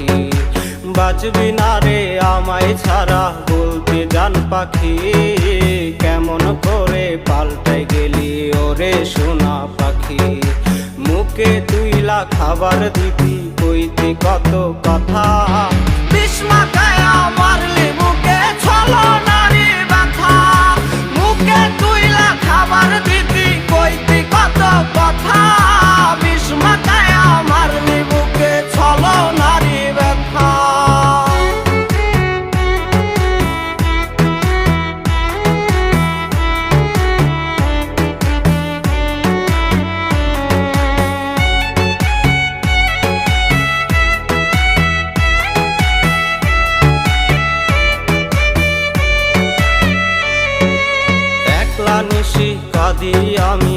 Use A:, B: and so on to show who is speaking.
A: পাখি। বাঁচবি না রে আমায় ছাড়া বলতে জান পাখি, কেমন করে পাল্টে গেলি ওরে সোনা পাখি। মুখে তুইলা খাবার দিবি কইতি কত কথা, বিষ মাখায় মারলি বুকে ছলনারি ব্যথা। মুখে তুইলা খাবার দিবি কইতি কত কথা, বিষ মাখায় মারলি বুকে ছলনারি ব্যথা। নিশি কাঁদি আমি